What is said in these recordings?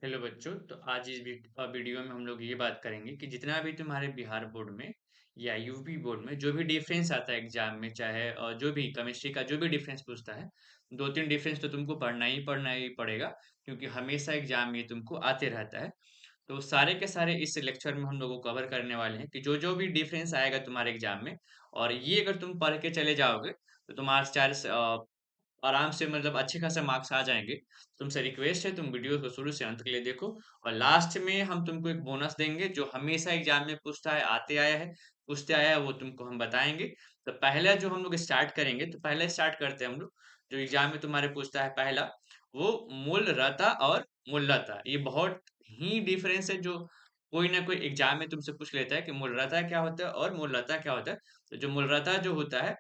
Hello बच्चों। तो आज इस वीडियो में हम लोग ये बात करेंगे कि जितना भी तुम्हारे बिहार बोर्ड में या यूपी बोर्ड में जो भी डिफरेंस आता है एग्जाम में, चाहे जो भी केमिस्ट्री का जो भी डिफरेंस पूछता है, दो तीन डिफरेंस तो तुमको पढ़ना ही पड़ेगा, क्योंकि हमेशा एग्जाम में तुमको आते रहता है। तो सारे के सारे इस लेक्चर में हम लोग कवर करने वाले हैं कि जो जो भी डिफरेंस आएगा तुम्हारे एग्जाम में, और ये अगर तुम पढ़ के चले जाओगे तो तुम्हारे चार आराम से मतलब अच्छे खासे मार्क्स आ जाएंगे। तुमसे रिक्वेस्ट है तुम वीडियो को शुरू से अंत के लिए देखो, और लास्ट में हम तुमको एक बोनस देंगे जो हमेशा एग्जाम में पूछता है, आते आया है, पूछते आया है, वो तुमको हम बताएंगे। तो पहला जो हम लोग स्टार्ट करेंगे, तो पहले स्टार्ट करते हैं हम लोग। जो एग्जाम में तुम्हारे पूछता है पहला, वो मूल रता और मूलता। ये बहुत ही डिफरेंस है, जो कोई ना कोई एग्जाम में तुमसे पूछ लेता है कि मूल रता क्या होता है और मूलता क्या होता है। तो जो मूल रता जो होता है,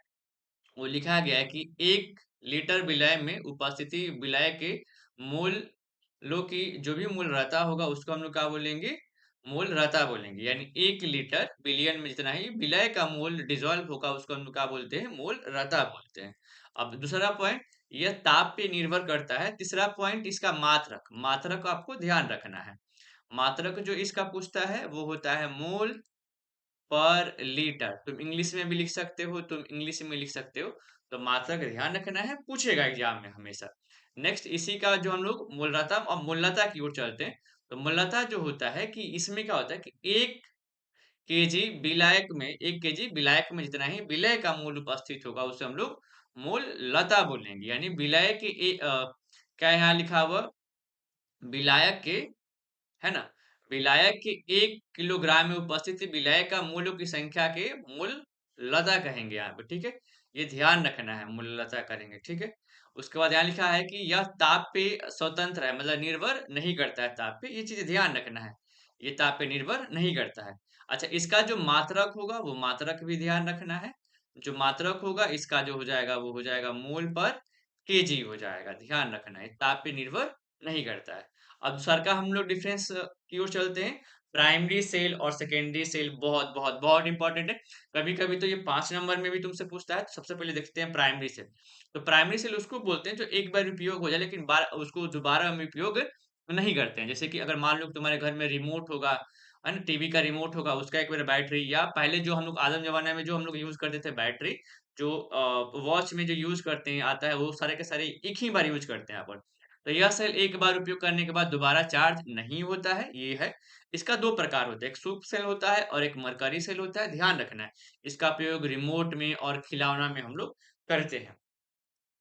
वो लिखा गया है कि 1 लीटर विलय में उपस्थिति विलय के मूलों की जो भी मूल रहता होगा उसको हम लोग क्या बोलेंगे? मूल रहता बोलेंगे। यानी 1 लीटर विलयन में जितना ही विलय का मूल डिसॉल्व होगा उसको हम लोग क्या बोलते हैं? मूल रहता बोलते हैं। अब दूसरा पॉइंट, यह ताप पे निर्भर करता है। तीसरा पॉइंट, इसका मात्रक। मात्रक को आपको ध्यान रखना है। मात्रक जो इसका पूछता है वो होता है मोल पर लीटर। तुम इंग्लिश में भी लिख सकते हो, तुम इंग्लिश में लिख सकते हो। तो मात्रा का ध्यान रखना है, पूछेगा एग्जाम में हमेशा। नेक्स्ट, इसी का जो हम लोग मूलरता और मूलता की ओर चलते हैं। तो मूलता जो होता है कि इसमें क्या होता है कि 1 केजी विलायक में जितना ही विलय का मूल उपस्थित होगा उसे हम लोग मूल लता बोलेंगे। यानी विलय के क्या यहाँ लिखा हुआ, विलायक के, है ना? विलायक के 1 किलोग्राम में उपस्थित विलायक का मूलों की संख्या के मूल लता कहेंगे यहाँ पे, ठीक है? ये ध्यान रखना है, मूल लता करेंगे, ठीक है? उसके बाद यहाँ लिखा है कि यह ताप पे स्वतंत्र है, मतलब निर्भर नहीं करता है ताप पे। ये चीज़ ध्यान रखना है, ये ताप पे निर्भर नहीं करता है। अच्छा, इसका जो मात्रक होगा वो मात्रक भी ध्यान रखना है। जो मात्रक होगा इसका जो हो जाएगा वो हो जाएगा मूल पर केजी हो जाएगा, ध्यान रखना है, ताप पे निर्भर नहीं करता है। अब सर का हम लोग डिफरेंस की ओर चलते हैं। प्राइमरी सेल और सेकेंडरी सेल बहुत बहुत बहुत इंपॉर्टेंट है। कभी कभी तो ये 5 नंबर में भी तुमसे पूछता है। तो सबसे पहले देखते हैं प्राइमरी सेल। तो प्राइमरी सेल उसको बोलते हैं जो एक बार उपयोग हो जाए लेकिन बार उसको दोबारा हम उपयोग नहीं करते हैं। जैसे कि अगर मान लो कि तुम्हारे घर में रिमोट होगा, है ना, टीवी का रिमोट होगा, उसका एक बार बैटरी, या पहले जो हम लोग आदम जमाने में जो हम लोग यूज करते थे बैटरी, जो वॉच में जो यूज करते हैं आता है, वो सारे के सारे एक ही बार यूज करते हैं अपन। तो यह सेल एक बार उपयोग करने के बाद दोबारा चार्ज नहीं होता है, ये है। इसका दो प्रकार होता है, एक शुष्क सेल होता है और एक मरकरी सेल होता है, ध्यान रखना है। इसका प्रयोग रिमोट में और खिलौना में हम लोग करते हैं।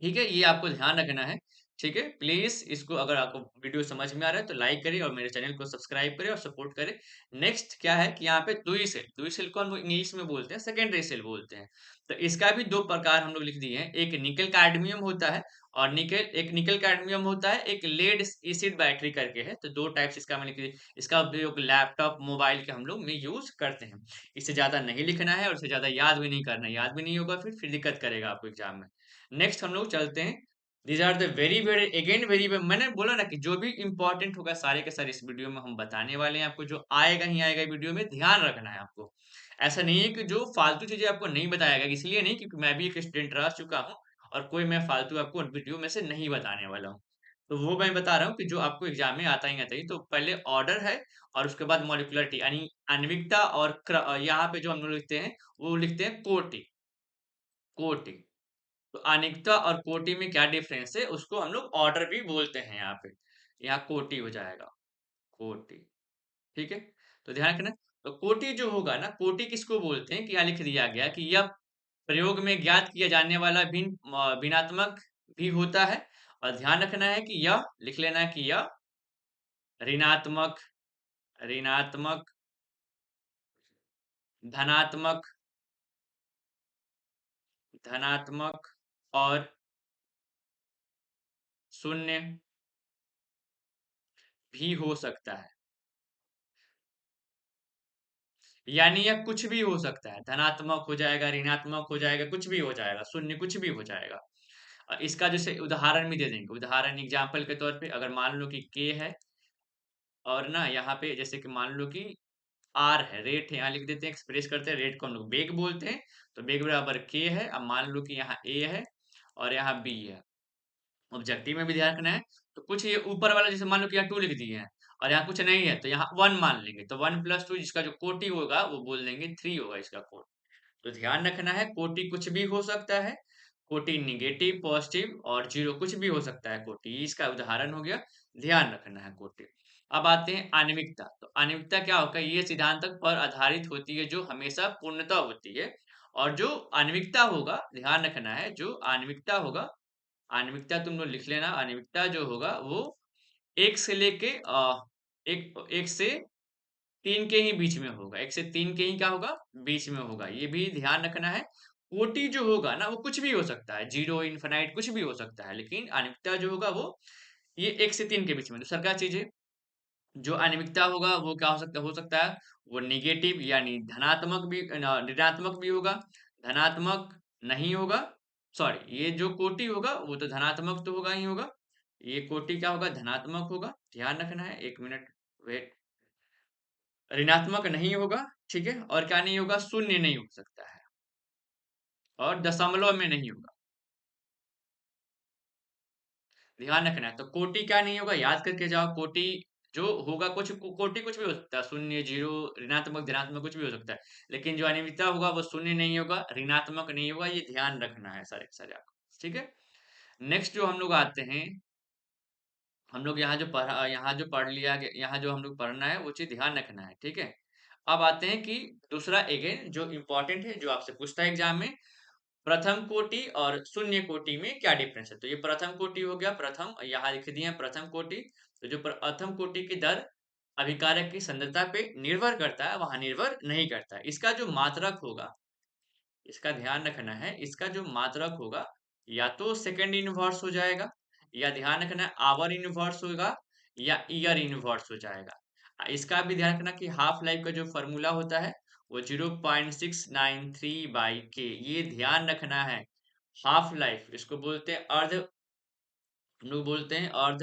ठीक है, ये आपको ध्यान रखना है। ठीक है, प्लीज इसको, अगर आपको वीडियो समझ में आ रहा है तो लाइक करें और मेरे चैनल को सब्सक्राइब करें और सपोर्ट करें। नेक्स्ट क्या है कि यहाँ पे दुई सेल को हम लोग इंग्लिश में बोलते हैं, सेकेंडरी सेल बोलते हैं। तो इसका भी दो प्रकार हम लोग लिख दिए हैं। एक निकल कैडमियम होता है, और निकल कैडमियम होता है, एक लेड एसिड बैटरी करके है। तो दो टाइप्स इसका मैंने लिख दिया। इसका उपयोग लैपटॉप मोबाइल के हम लोग में यूज करते हैं। इससे ज्यादा नहीं लिखना है और इससे ज्यादा याद भी नहीं करना है, याद भी नहीं होगा फिर दिक्कत करेगा आपको एग्जाम में। नेक्स्ट हम लोग चलते हैं। These are the very very again very, मैंने बोला ना कि जो भी इंपॉर्टेंट होगा सारे के सारे इस वीडियो में हम बताने वाले हैं आपको। जो आएगा ही आएगा वीडियो में, ध्यान रखना है आपको। ऐसा नहीं है कि जो फालतू चीजें आपको नहीं बताएगा, इसलिए नहीं क्योंकि मैं भी एक स्टूडेंट रह चुका हूँ, और कोई मैं फालतू आपको वीडियो में से नहीं बताने वाला हूँ। तो वो मैं बता रहा हूँ कि जो आपको एग्जाम में आता ही। तो पहले ऑर्डर है, और उसके बाद मॉलिक्युलरिटी यानी आणविकता, और यहाँ पे जो हम लोग लिखते हैं वो लिखते हैं कोटि। कोटि। तो अनिकता और कोटि में क्या डिफरेंस है, उसको हम लोग ऑर्डर भी बोलते हैं यहाँ पे। यहाँ कोटि हो जाएगा, कोटि। ठीक है, तो ध्यान रखना। तो कोटि जो होगा ना, कोटि किसको बोलते हैं कि यहाँ लिख दिया गया कि यह प्रयोग में ज्ञात किया जाने वाला भिन्नात्मक भी होता है। और ध्यान रखना है कि यह लिख लेना है कि यह ऋणात्मक, ऋणात्मक, धनात्मक, धनात्मक और शून्य भी हो सकता है। यानी यह कुछ भी हो सकता है, धनात्मक हो जाएगा, ऋणात्मक हो जाएगा, कुछ भी हो जाएगा, शून्य, कुछ भी हो जाएगा। इसका जैसे उदाहरण भी दे देंगे। उदाहरण एग्जाम्पल के तौर पे, अगर मान लो कि के है, और ना यहाँ पे जैसे कि मान लो कि आर है, रेट है, यहाँ लिख देते हैं, एक्सप्रेस करते हैं, रेट को हम लोग वेग बोलते हैं। तो वेग बराबर के है। अब मान लो कि यहाँ ए है और यहाँ बी है। ऑब्जेक्टिव में भी ध्यान रखना है। तो कुछ ये ऊपर वाला जैसे मान लो कि यहाँ 2 लिख दिए हैं, और यहाँ कुछ नहीं है तो यहाँ 1 मान लेंगे, तो 1 + 2 जिसका जो कोटि होगा वो बोल देंगे 3 होगा इसका कोटि। तो ध्यान रखना है कोटि कुछ भी हो सकता है, कोटि नेगेटिव, पॉजिटिव और 0 कुछ भी हो सकता है कोटि, ये इसका उदाहरण हो गया, ध्यान रखना है कोटि। अब आते हैं आणविकता, तो आणविकता क्या होगा? ये सिद्धांतक पर आधारित होती है जो हमेशा पूर्णतः होती है और जो आणविकता होगा, ध्यान रखना है जो आणविकता होगा, आणविकता तुम लोग लिख लेना, आणविकता जो होगा वो 1 से लेके 1 से 3 के ही बीच में होगा, 1 से 3 के ही क्या होगा? बीच में होगा, ये भी ध्यान रखना है। कोटि जो होगा ना वो कुछ भी हो सकता है, 0 इन्फिनाइट कुछ भी हो सकता है, लेकिन अनित्य जो होगा वो ये 1 से 3 के बीच में। दूसरा क्या चीज़ है? जो अनियमितता होगा वो क्या हो सकता है? वो नेगेटिव यानी धनात्मक भी ऋणात्मक भी होगा, धनात्मक नहीं होगा, सॉरी ये जो कोटि होगा वो तो धनात्मक तो होगा ही होगा। ये कोटि क्या होगा? धनात्मक होगा, ध्यान रखना है, 1 मिनट वेट। ऋणात्मक नहीं होगा, ठीक है? और क्या नहीं होगा? शून्य नहीं हो सकता है और दशमलव में नहीं होगा। ध्यान रखना है। तो कोटि क्या नहीं होगा? याद करके जाओ, कोटि जो होगा कुछ कोटि कुछ भी हो सकता है, शून्य, 0, ऋणात्मक, धनात्मक कुछ भी हो सकता है। लेकिन जो अनियमितता होगा वो शून्य नहीं होगा, ऋणात्मक नहीं होगा, ये ध्यान रखना है सारे के सारे आपको, ठीक है? नेक्स्ट जो हम लोग आते हैं, हम लोग यहाँ जो पढ़ लिया गया, यहाँ जो हम लोग पढ़ना है वो चीज़ ध्यान रखना है, ठीक है? अब आते हैं कि दूसरा अगेन जो इम्पोर्टेंट है, जो आपसे पूछता है एग्ज़ाम में, प्रथम कोटि और शून्य कोटि में क्या डिफरेंस है? तो ये प्रथम कोटि हो गया, प्रथम यहाँ लिख दिए हैं प्रथम कोटि। तो जो प्रथम कोटि की दर अभिकारक की सांद्रता पे निर्भर करता है, वहाँ निर्भर नहीं करता है। इसका जो मात्रक होगा, इसका ध्यान रखना है, इसका जो मात्रक होगा या तो सेकंड इनवर्स हो जाएगा या ध्यान रखना है आवर इनवर्स होगा या ईयर इनवर्स हो जाएगा। इसका भी ध्यान रखना कि हाफ लाइफ का जो फॉर्मूला होता है वो 0.693/k, ये ध्यान रखना है। हाफ लाइफ इसको बोलते हैं अर्ध, हम लोग बोलते हैं अर्ध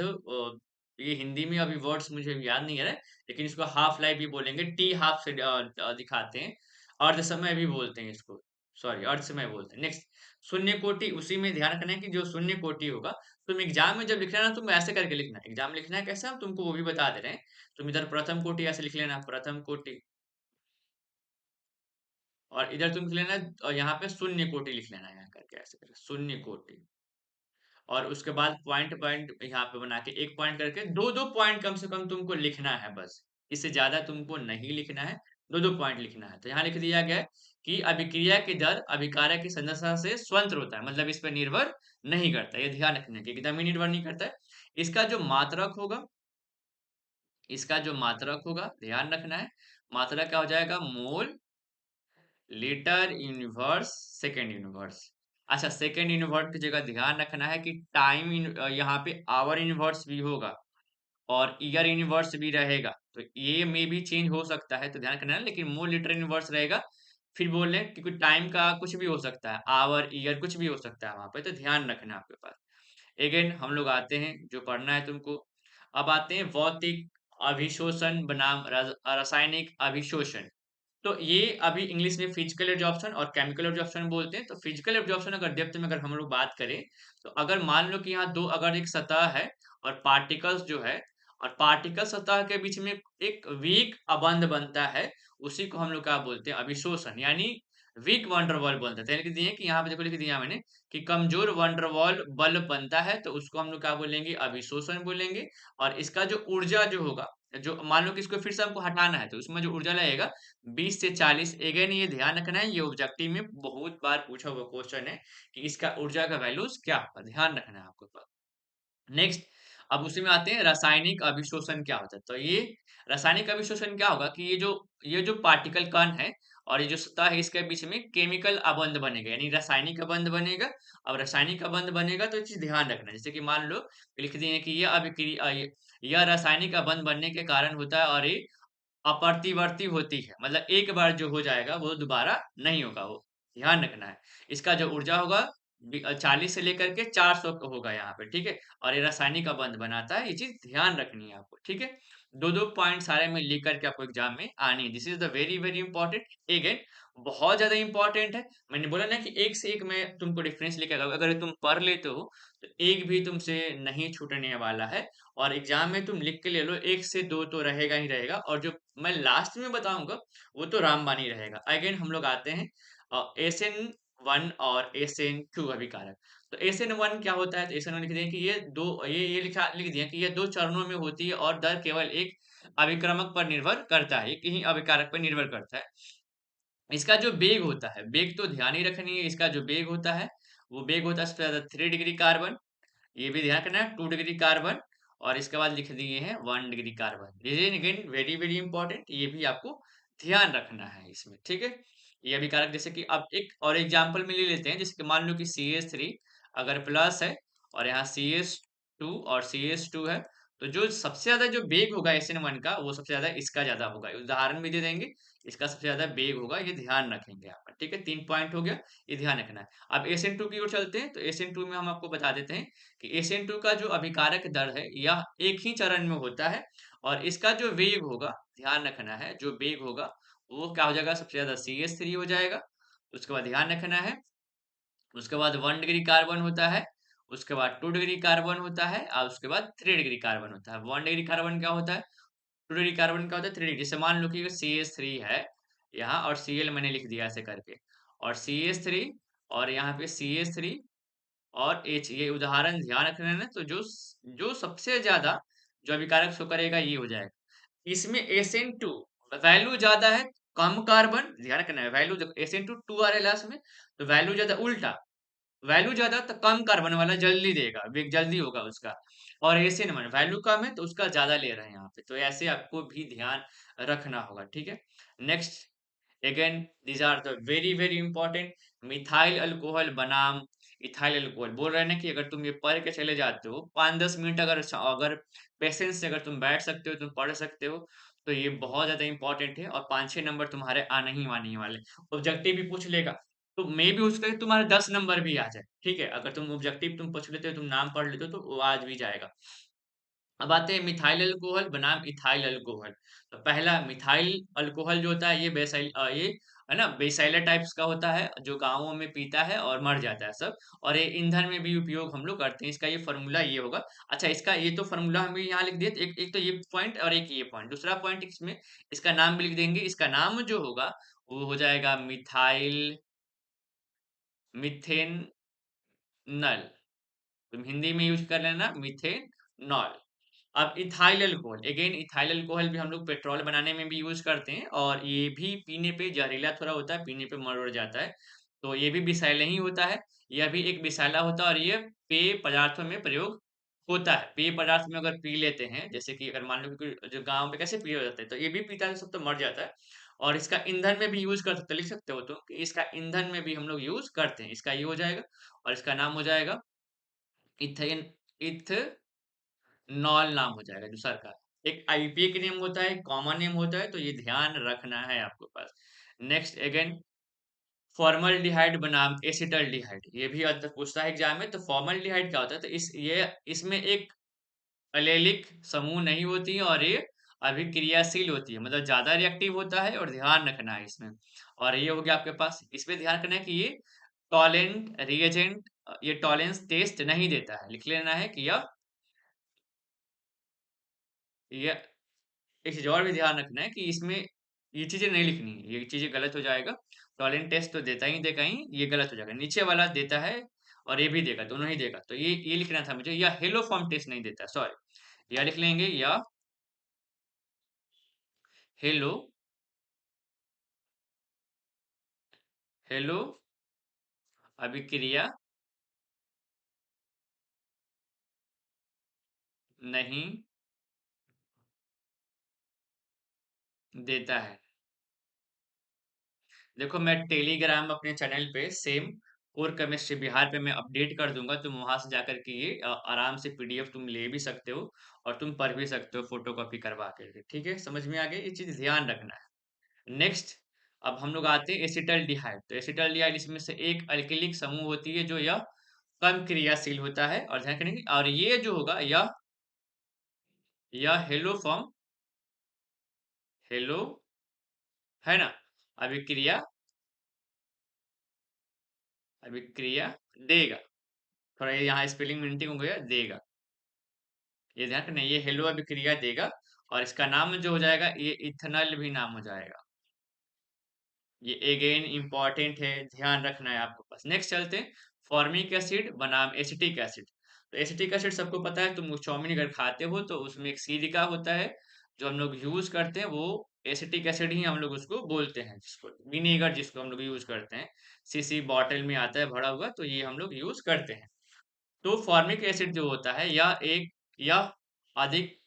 ये हिंदी में अभी वर्ड्स मुझे याद नहीं आ रहा है, लेकिन इसको हाफ लाइफ भी बोलेंगे, टी हाफ से दिखाते हैं, अर्ध समय भी बोलते हैं इसको, सॉरी अर्ध समय बोलते हैं। नेक्स्ट शून्य कोटि, उसी में ध्यान रखना है कि जो शून्य कोटि होगा, तुम एग्जाम में जब लिखना है ना तुम ऐसे करके लिखना, एग्जाम में लिखना है कैसे हम तुमको वो भी बता दे रहे हैं। तुम इधर प्रथम कोटि ऐसे लिख लेना, प्रथम कोटि, और इधर तुम लिख लेना और यहाँ पे शून्य कोटि लिख लेना, यहाँ करके ऐसे करके शून्य कोटि, और उसके बाद पॉइंट पॉइंट यहाँ पे बना के एक पॉइंट करके दो दो पॉइंट कम से कम तुमको लिखना है बस, इससे ज्यादा तुमको नहीं लिखना है, दो दो पॉइंट लिखना है। तो यहाँ लिख दिया गया है कि अभिक्रिया की दर अभिकारक की संरचना से स्वतंत्र होता है, मतलब इस पर निर्भर नहीं करता, ये ध्यान रखना है कि एकदम ही निर्भर नहीं करता है। इसका जो मात्रक होगा, इसका जो मात्रक होगा ध्यान रखना है, मात्रक क्या हो जाएगा? Mole litre universe second universe. अच्छा, सेकेंड यूनिवर्स की जगह ध्यान रखना है कि यहाँ पे आवर यूनिवर्स भी होगा और ईयर यूनिवर्स भी रहेगा, तो ये में भी चेंज हो सकता है, तो ध्यान रखना है, लेकिन मोल लीटर यूनिवर्स रहेगा। फिर बोल रहे हैं क्योंकि टाइम का कुछ भी हो सकता है, आवर ईयर कुछ भी हो सकता है वहां पे, तो ध्यान रखना है आपके पास। अगेन हम लोग आते हैं जो पढ़ना है तुमको, अब आते हैं भौतिक अभिशोषण बनाम रासायनिक अभिशोषण। तो ये अभी इंग्लिश में फिजिकल एब्जॉर्प्शन और केमिकल एब्जॉर्प्शन बोलते हैं। तो फिजिकल एब्जॉर्प्शन अगर डेप्थ में अगर हम लोग बात करें, तो अगर मान लो कि यहाँ दो अगर एक सतह है और पार्टिकल्स जो है, और पार्टिकल सतह के बीच में एक वीक अबंध बनता है, उसी को हम लोग क्या बोलते हैं? अभिशोषण, यानी वीक वंडरवॉल बोलते हैं। तो लिख दिए कि यहाँ पे देखो, लिख दिया मैंने कि कमजोर वंडरवॉल बल बनता है, तो उसको हम लोग क्या बोलेंगे? अभिशोषण बोलेंगे। और इसका जो ऊर्जा जो होगा, जो मान लो कि इसको फिर से हमको हटाना है, तो उसमें जो ऊर्जा लगेगा 20 से 40, अगेन ये ध्यान रखना है, ये ऑब्जेक्टिव में बहुत बार पूछा हुआ क्वेश्चन है कि इसका ऊर्जा का वैल्यूज क्या होगा, ध्यान रखना है आपको। नेक्स्ट, अब उसी में आते हैं रासायनिक अभिशोषण क्या होता है। तो ये रासायनिक अभिशोषण क्या होगा कि ये जो पार्टिकल कण है और ये जो सतह है, इसके बीच में केमिकल अबंध बनेगा, यानी रासायनिक अबंध बनेगा। अब रासायनिक अबंध बनेगा तो ये चीज ध्यान रखना है, जैसे कि मान लो लिख दिए कि यह अभिक्रिया यह रासायनिक अबंध बनने के कारण होता है और ये अप्रतिवर्ती होती है, मतलब एक बार जो हो जाएगा वो दोबारा नहीं होगा, वो ध्यान रखना है। इसका जो ऊर्जा होगा 40 से लेकर के 400 होगा यहाँ पे, ठीक है? और ये रासायनिक बंध बनाता है, ये चीज़ ध्यान रखनी है आपको, ठीक है? 2-2 पॉइंट सारे में लिख कर के आपको एग्ज़ाम में आनी है। This is the very, very important again बहुत ज़्यादा इंपॉर्टेंट है। मैंने बोला ना कि एक से एक मैं तुमको रेफ़रेंस लेके आता हूँ, अगर तुम पढ़ लेते हो, तो एक भी तुमसे नहीं छूटने वाला है और एग्ज़ाम में तुम लिख के ले लो, 1 से 2 तो रहेगा ही रहेगा और जो मैं लास्ट में बताऊँगा, वो तो रामबाण ही रहेगा। अगेन हम लोग आते हैं एसएन 1 और एसएन 2 अभिकारक। तो एसएन 1 क्या होता है? तो एसएन 1 लिख दिया कि ये लिख दिया कि ये 2 चरणों में होती है और दर केवल एक अभिक्रमक पर निर्भर करता है, एक ही अभिकारक पर निर्भर करता है। इसका जो वेग होता है, वेग तो ध्यान ही रखनी है, इसका जो वेग होता है, वो वेग होता है सबसे ज़्यादा 3 डिग्री कार्बन, ये भी ध्यान रखना है 2 डिग्री कार्बन और इसके बाद लिख दिए हैं 1 degree carbon. This is again very, very important ये भी आपको ध्यान रखना है इसमें, ठीक है? ये अभिकारक जैसे कि अब एक और एग्ज़ाम्पल में ले लेते हैं, जैसे कि मान लो कि CH3 अगर प्लस है और यहाँ CH2 और CH2 है, तो जो सबसे ज़्यादा जो वेग होगा SN1 का, वो सबसे ज़्यादा इसका ज़्यादा होगा। उदाहरण भी दे देंगे, इसका सबसे ज़्यादा वेग होगा, ये ध्यान रखेंगे आप, ठीक है? 3 पॉइंट हो गया, ये ध्यान रखना है। अब SN2 की ओर चलते हैं, तो SN2 में हम आपको बता देते हैं कि SN2 का जो अभिकारक दर है, यह एक ही चरण में होता है और इसका जो वेग होगा, ध्यान रखना है, जो वेग होगा, वो क्या हो जाएगा सबसे ज़्यादा CH3 हो जाएगा। उसके बाद ध्यान रखना है, उसके बाद 1 डिग्री कार्बन होता है, उसके बाद 2 डिग्री कार्बन होता है और उसके बाद 3 डिग्री कार्बन होता है। 1 डिग्री कार्बन क्या होता है? 2 डिग्री कार्बन क्या होता है? 3 डिग्री। जैसे मान लो कि CH3 है यहाँ और Cl मैंने लिख दिया ऐसे करके और CH3 और यहाँ पे CH3 और H ये उदाहरण ध्यान रखना है ना तो जो सबसे ज़्यादा जो अभिकारक शो करेगा ये हो जाएगा। इसमें SN2 वैल्यू ज़्यादा है, कम कार्बन ध्यान रखना है वैल्यू जब SN2 2 आ रहा है लास्ट में तो वैल्यू ज़्यादा उल्टा, वैल्यू ज़्यादा तो कम कार्बन वाला जल्दी देगा, वेग जल्दी होगा उसका और SN1 वैल्यू कम है तो उसका ज़्यादा ले रहे हैं यहाँ पे, तो ऐसे आपको भी ध्यान रखना होगा, ठीक है? Next again these are the very very important methyl alcohol बनाम इथाइल अल्कोहल बोल रहे हैं ना कि अगर तुम ये पढ़ के चले जाते हो 5-10 मिनट अगर अगर पेशेंस से अगर तुम बैठ सकते हो तुम पढ़ सकते हो तो ये बहुत ज्यादा इंपॉर्टेंट है और 5-6 नंबर तुम्हारे आने ही वाले ऑब्जेक्टिव भी पूछ लेगा तो मे भी उसका तुम्हारे 10 नंबर भी आ जाए ठीक है अगर तुम ऑब्जेक्टिव तुम पूछ लेते हो तुम नाम पढ़ लेते हो तो वो आज भी जाएगा अब आते हैं मिथाइल अल्कोहल बनाम इथाइल अल्कोहल। तो पहला मिथाइल अल्कोहल जो होता है ये है ना बेसाइलर टाइप्स का होता है जो गाँवों में पीता है और मर जाता है सब और ये ईंधन में भी उपयोग हम लोग करते हैं। इसका ये फ़ॉर्मूला ये होगा। अच्छा इसका ये तो फ़ॉर्मूला हम यहाँ लिख दिए एक एक तो ये पॉइंट और एक ये पॉइंट। दूसरा पॉइंट इसमें इसका नाम भी लिख देंगे। इसका नाम जो होगा वो हो जाएगा मिथाइल मिथेनॉल। तुम हिंदी में यूज़ कर लेना मिथेनॉल। अब ethyl alcohol again ethyl alcohol भी हम लोग पेट्रोल बनाने में भी यूज करते हैं और ये भी पीने पे जहरीला थोड़ा होता है पीने पे मर उड़ जाता है तो ये भी विषैले ही होता है यह भी एक विषैला होता है और ये पेय पदार्थों में प्रयोग होता है पेय पदार्थ में अगर पी लेते हैं जैसे कि अगर मान लो कि जो गांव में कैसे पिए जाते हैं तो ये भी पीता है सब तो मर जाता है और इसका ईंधन में भी यूज कर सकते हो, लिख सकते हो तो कि इसका ईंधन में भी हम लोग यूज करते हैं इसका ये हो जाएगा और इसका नाम हो जाएगा इथेन नॉल नाम हो जाएगा दूसरा का। एक आईपीए नेम होता है, कॉमन नेम होता है, तो ये ध्यान रखना है आपके पास। नेक्स्ट अगेन फॉर्मल्डिहाइड बनाम एसिटल्डिहाइड ये भी पूछता है एग्जाम में तो फॉर्मल्डिहाइड क्या होता है तो इसमें एक एलेलिक समूह नहीं होती है और ये अभिक्रियाशील होती है मतलब ज्यादा रिएक्टिव होता है और ध्यान रखना है इसमें और ये हो गया आपके पास इसमें ध्यान रखना है कि ये टॉलेंट रिएजेंट ये टॉलेंस टेस्ट नहीं देता है लिख लेना है कि यह एक चीज़ और भी ध्यान रखना है कि इसमें ये चीज़ें नहीं लिखनी है, ये चीज़ें गलत हो जाएगा। टॉलेंट टेस्ट तो देगा ही, ये गलत हो जाएगा। नीचे वाला देता है और ये भी देगा, दोनों ही देगा। तो ये लिखना था मुझे या हेलो फॉर्म टेस्ट नहीं देता, सॉरी। या लिख लेंगे या हेलो हेलो अभिक्रिया नहीं देता है। देखो मैं टेलीग्राम अपने चैनल पे सेम कोर केमिस्ट्री बिहार पे मैं अपडेट कर दूंगा तुम वहां से जाकर के ये आराम से पीडीएफ तुम ले भी सकते हो और तुम पढ़ भी सकते हो फोटोकॉपी करवा के ठीक है समझ में आ गया ये चीज ध्यान रखना है नेक्स्ट अब हम लोग आते हैं एसिटल्डिहाइड। तो एसिटल्डिहाइड इसमें से एक अल्किलिक समूह होती है जो यह कम क्रियाशील होता है, और ध्यान करेंगे, और ये जो होगा यह हेलो फॉर्म, हेलो, है ना, अभिक्रिया, अभिक्रिया देगा। थोड़ा ये यहाँ स्पेलिंग मिस्टेक हो गया, देगा, ये ध्यान रखना, ये हेलो अभिक्रिया देगा, और इसका नाम जो हो जाएगा ये इथेनॉल भी नाम हो जाएगा। ये अगेन इंपॉर्टेंट है, ध्यान रखना है आपको पास। नेक्स्ट चलते हैं, फॉर्मिक एसिड बनाम एसिटिक एसिड। तो एसिटिक एसिड सबको पता है, तुम चाउमीन अगर खाते हो तो उसमें एक सिलिका होता है जो हम लोग यूज करते हैं, वो एसिटिक एसिड ही हम लोग उसको बोलते हैं, जिसको विनेगर जिसको हम लोग यूज करते हैं, सीसी बॉटल में आता है भरा हुआ, तो ये हम लोग यूज करते हैं। तो फॉर्मिक एसिड जो होता है यह अधिक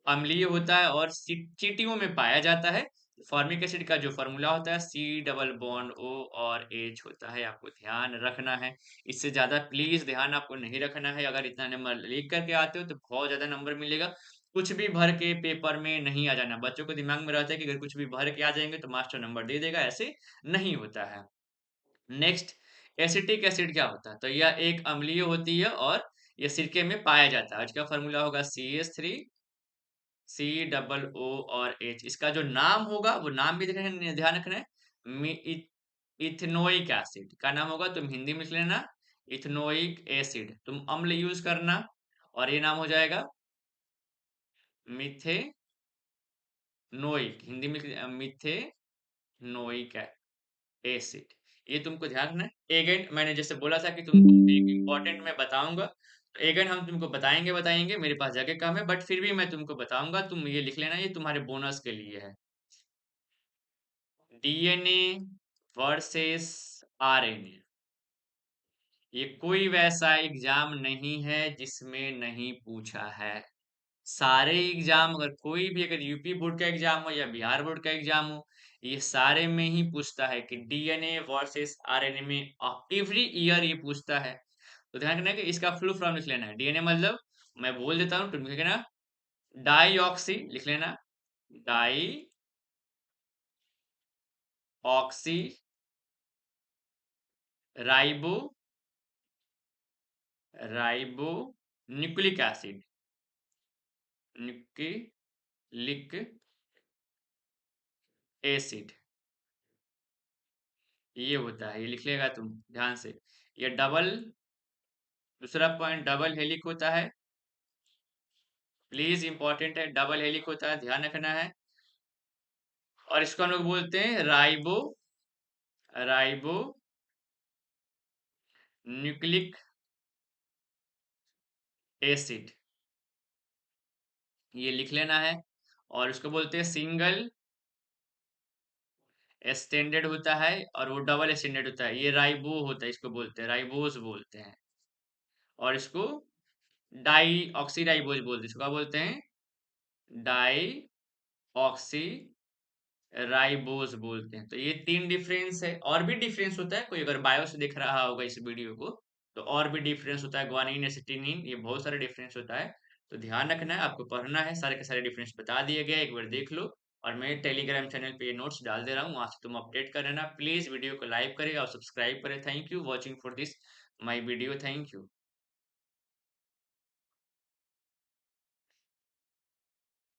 अम्लीय होता है और चींटियों में पाया जाता है। फॉर्मिक एसिड का जो फॉर्मूला होता है सी डबल बॉन्ड ओ और एच होता है, आपको ध्यान रखना है। इससे ज्यादा प्लीज ध्यान आपको नहीं रखना है। अगर इतना नंबर लिख करके आते हो तो बहुत ज्यादा नंबर मिलेगा। कुछ भी भर के पेपर में नहीं आ जाना। बच्चों को दिमाग में रहता है कि अगर कुछ भी भर के आ जाएंगे तो मास्टर नंबर दे देगा, ऐसे नहीं होता है। नेक्स्ट, एसिटिक एसिड क्या होता है? तो यह एक अम्लीय होती है और यह सिरके में पाया जाता है। इसका फॉर्मूला होगा CH3 सी डबल ओ और एच। इसका जो नाम होगा वो नाम भी ध्यान रखना है। इथेनोइक एसिड का नाम होगा, तुम हिंदी में लिख लेना इथेनोइक एसिड, तुम अम्ल यूज करना, और ये नाम हो जाएगा मिथेनोइक, हिंदी में मिथेनोइक एसिड। ये तुमको ध्यान रखना है। अगेन मैंने जैसे बोला था कि तुमको एक इम्पोर्टेंट मैं बताऊंगा, तो अगेन हम तुमको बताएंगे बताएंगे, मेरे पास जगह कम है बट फिर भी मैं तुमको बताऊंगा, तुम ये लिख लेना, ये तुम्हारे बोनस के लिए है। डीएनए वर्सेस आरएनए, ये कोई वैसा एग्जाम नहीं है जिसमें नहीं पूछा है। सारे एग्जाम, अगर कोई भी, अगर यूपी बोर्ड का एग्जाम हो या बिहार बोर्ड का एग्जाम हो, ये सारे में ही पूछता है कि डीएनए वर्सेस आरएनए में एवरी ईयर ये पूछता है। तो ध्यान रखना है कि इसका फुल फॉर्म लिख लेना है। डीएनए मतलब, मैं बोल देता हूँ, तुम लिख लेना, डाईऑक्सी लिख लेना, deoxy ribo, ribo nucleic acid, nucleic acid, ये होता है, ये लिख लेगा तुम ध्यान से। ये डबल, दूसरा पॉइंट डबल हेलिक होता है, प्लीज इंपॉर्टेंट है, डबल हेलिक होता है, ध्यान रखना है। और इसको हम लोग बोलते हैं राइबो, राइबो न्यूक्लिक एसिड, ये लिख लेना है। और उसको बोलते हैं सिंगल स्टैंडर्ड होता है, और वो डबल स्टैंडर्ड होता है, ये राइबो होता है, इसको बोलते हैं राइबोस बोलते हैं। और इसको डाई ऑक्सी राइबोस बोलते हैं, इसको क्या बोलते हैं? डाई ऑक्सी राइबोस बोलते हैं। तो ये तीन डिफरेंस है, और भी डिफरेंस होता है, कोई अगर बायो से देख रहा होगा इस वीडियो को तो और भी डिफरेंस होता है, ग्वानिन एसिटिनिन, ये बहुत सारे डिफरेंस होता है। तो ध्यान रखना है, आपको पढ़ना है, सारे के सारे डिफरेंस बता दिए गए, एक बार देख लो। और मैं टेलीग्राम चैनल पे ये नोट्स डाल दे रहा हूँ, वहां से तुम अपडेट कर लेना। प्लीज वीडियो को लाइक करेगा और सब्सक्राइब करें। Thank you watching for this my video, thank you.